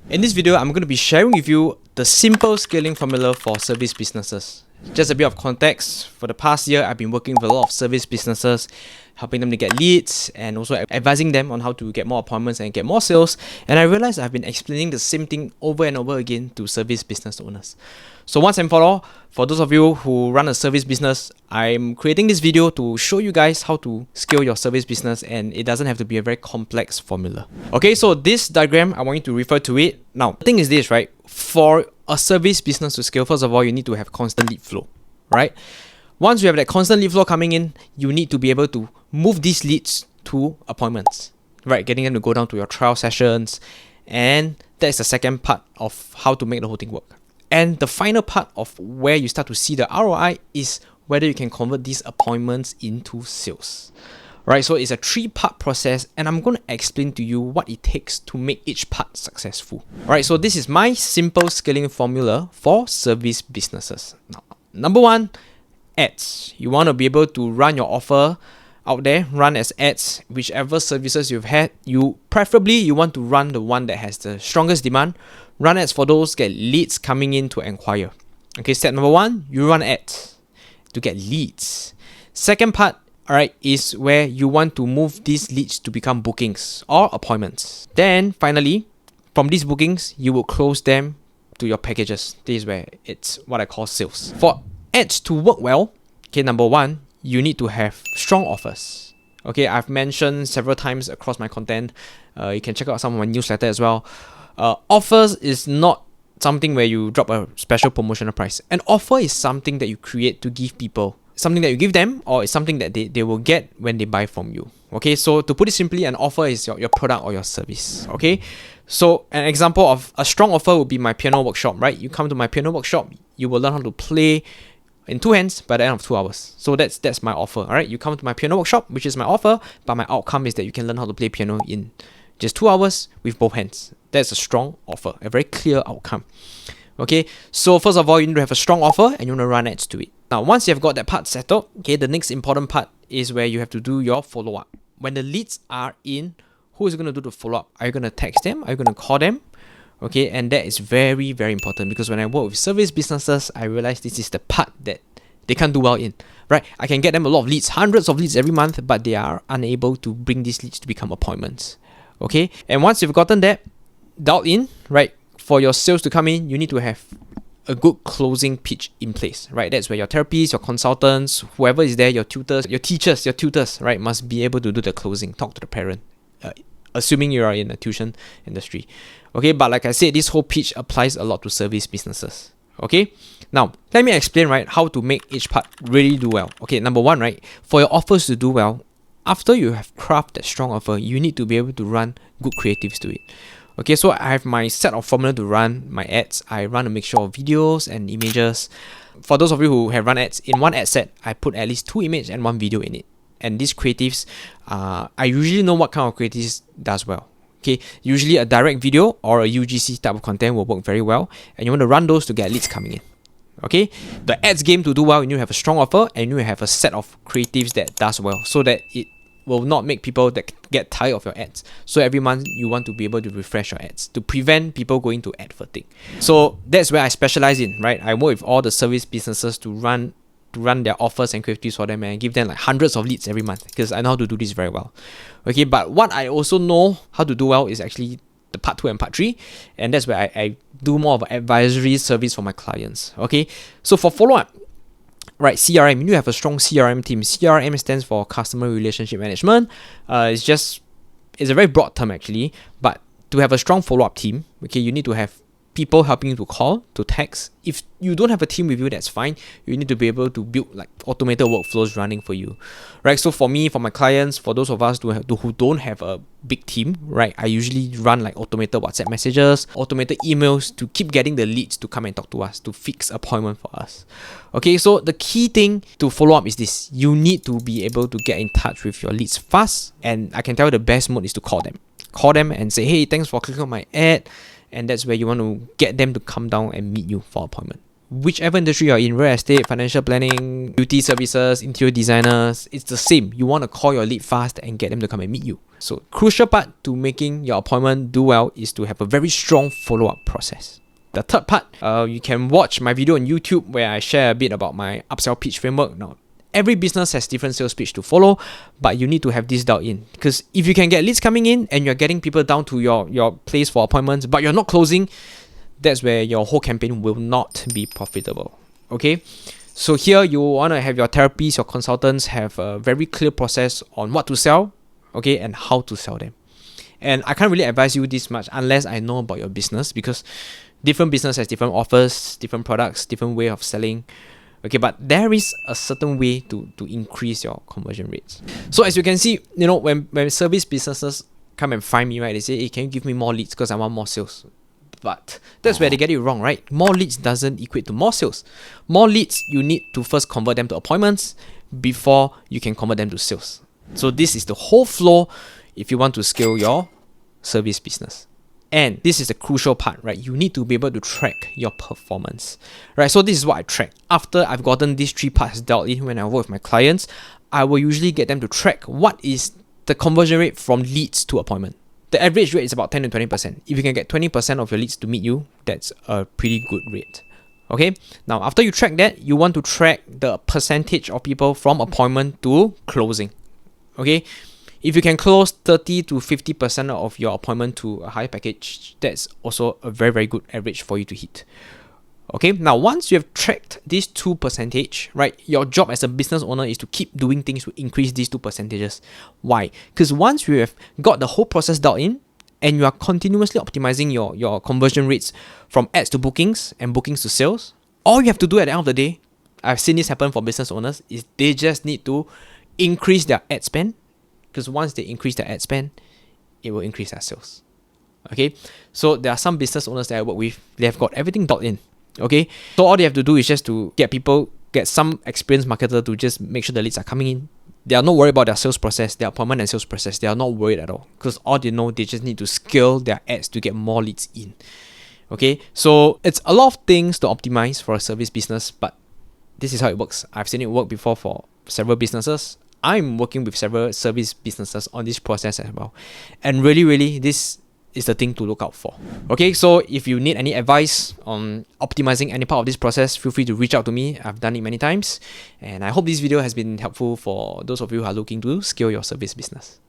In this video, I'm going to be sharing with you the simple scaling formula for service businesses. Just a bit of context, for the past year, I've been working with a lot of service businesses, helping them to get leads and also advising them on how to get more appointments and get more sales. And I realized I've been explaining the same thing over and over again to service business owners. So once and for all, for those of you who run a service business, I'm creating this video to show you guys how to scale your service business, and it doesn't have to be a very complex formula. Okay, so this diagram, I want you to refer to it. Now, the thing is this, right? For a service business to scale, first of all, you need to have constant lead flow, right? Once you have that constant lead flow coming in, you need to be able to move these leads to appointments, right? Getting them to go down to your trial sessions. And that's the second part of how to make the whole thing work. And the final part of where you start to see the ROI is whether you can convert these appointments into sales. Right, so it's a 3-part process, and I'm going to explain to you what it takes to make each part successful. Right, so this is my simple scaling formula for service businesses. Now, number 1, ads. You want to be able to run your offer out there, run as ads, whichever services you've had. Preferably you want to run the one that has the strongest demand. Run ads for those get leads coming in to inquire. Okay, step number 1, you run ads to get leads. Second part, alright, is where you want to move these leads to become bookings or appointments. Then finally, from these bookings, you will close them to your packages. This is where it's what I call sales. For ads to work well, okay, number 1, you need to have strong offers. Okay, I've mentioned several times across my content. You can check out some of my newsletter as well. Offers is not something where you drop a special promotional price. An offer is something that you create to give people, something that you give them, or it's something that they will get when they buy from you. Okay, so to put it simply, an offer is your product or your service. Okay, so an example of a strong offer would be my piano workshop, right? You come to my piano workshop, you will learn how to play in 2 hands by the end of 2 hours. So that's my offer. All right, you come to my piano workshop, which is my offer, but my outcome is that you can learn how to play piano in just 2 hours with both hands. That's a strong offer, a very clear outcome. Okay, so first of all, you need to have a strong offer and you want to run ads to it. Now, once you've got that part settled, okay, the next important part is where you have to do your follow-up. When the leads are in, who is going to do the follow-up? Are you going to text them? Are you going to call them? Okay, and that is very, very important, because when I work with service businesses, I realize this is the part that they can't do well in, right? I can get them a lot of leads, hundreds of leads every month, but they are unable to bring these leads to become appointments. Okay, and once you've gotten that dialed in, right, for your sales to come in, you need to have a good closing pitch in place, right? That's where your therapists, your consultants, whoever is there, your tutors, your teachers, your tutors, right, must be able to do the closing, talk to the parent, assuming you are in the tuition industry. Okay, but like I said, this whole pitch applies a lot to service businesses. Okay, now let me explain, right, how to make each part really do well. Okay, number 1, right, for your offers to do well, after you have crafted that strong offer, you need to be able to run good creatives to it. Okay, so I have my set of formula to run my ads. I run a mixture of videos and images. For those of you who have run ads, in one ad set, I put at least 2 images and 1 video in it. And these creatives, I usually know what kind of creatives does well. Okay, usually a direct video or a UGC type of content will work very well, and you want to run those to get leads coming in. Okay, the ads game to do well, you need to have a strong offer and you need to have a set of creatives that does well, so that it will not make people that get tired of your ads. So every month you want to be able to refresh your ads to prevent people going to ad fatigue. So that's where I specialize in, right? I work with all the service businesses to run their offers and creatives for them and give them like hundreds of leads every month, because I know how to do this very well. Okay, but what I also know how to do well is actually the part 2 and part 3, and that's where I do more of an advisory service for my clients. Okay, so for follow-up, right, CRM, you need to have a strong CRM team. CRM stands for Customer Relationship Management. It's a very broad term actually, but to have a strong follow-up team, okay, you need to have people helping you to call, to text. If you don't have a team with you, that's fine. You need to be able to build like automated workflows running for you, right? So for me, for my clients, for those of us who don't have a big team, right, I usually run like automated WhatsApp messages, automated emails to keep getting the leads to come and talk to us, to fix appointment for us. Okay, so the key thing to follow up is this: you need to be able to get in touch with your leads fast, and I can tell you the best mode is to call them. Call them and say, hey, thanks for clicking on my ad. And that's where you want to get them to come down and meet you for appointment. whichever industry you're in, real estate, financial planning, beauty services, interior designers, it's the same. You want to call your lead fast and get them to come and meet you. So crucial part to making your appointment do well is to have a very strong follow-up process. The third part, you can watch my video on YouTube where I share a bit about my upsell pitch framework. Now, every business has different sales pitch to follow, but you need to have this dialed in. Because if you can get leads coming in and you're getting people down to your place for appointments, but you're not closing, that's where your whole campaign will not be profitable. Okay? So here you want to have your therapists, your consultants have a very clear process on what to sell, okay, and how to sell them. And I can't really advise you this much unless I know about your business, because different business has different offers, different products, different way of selling. Okay, but there is a certain way to increase your conversion rates. So as you can see, when service businesses come and find me, right, they say, hey, can you give me more leads because I want more sales? But that's where they get it wrong, right? More leads doesn't equate to more sales. More leads, you need to first convert them to appointments before you can convert them to sales. So this is the whole flow if you want to scale your service business. And this is the crucial part, right? You need to be able to track your performance, right? So this is what I track. After I've gotten these 3 parts dealt in when I work with my clients, I will usually get them to track what is the conversion rate from leads to appointment. The average rate is about 10 to 20%. If you can get 20% of your leads to meet you, that's a pretty good rate. Okay, now after you track that, you want to track the percentage of people from appointment to closing. Okay, if you can close 30 to 50% of your appointment to a high package, that's also a very, very good average for you to hit. Okay, now once you have tracked these 2%, right, your job as a business owner is to keep doing things to increase these 2%. Why? Because once you have got the whole process dialed in and you are continuously optimizing your conversion rates from ads to bookings and bookings to sales, all you have to do at the end of the day, I've seen this happen for business owners, is they just need to increase their ad spend. Because once they increase their ad spend, it will increase their sales. Okay, so there are some business owners that I work with, they have got everything dialed in. Okay, so all they have to do is just to get some experienced marketer to just make sure the leads are coming in. They are not worried about their sales process, their appointment and sales process. They are not worried at all, because all they know, they just need to scale their ads to get more leads in. Okay, so it's a lot of things to optimize for a service business, but this is how it works. I've seen it work before for several businesses. I'm working with several service businesses on this process as well. And really, this is the thing to look out for. Okay, so if you need any advice on optimizing any part of this process, feel free to reach out to me. I've done it many times. And I hope this video has been helpful for those of you who are looking to scale your service business.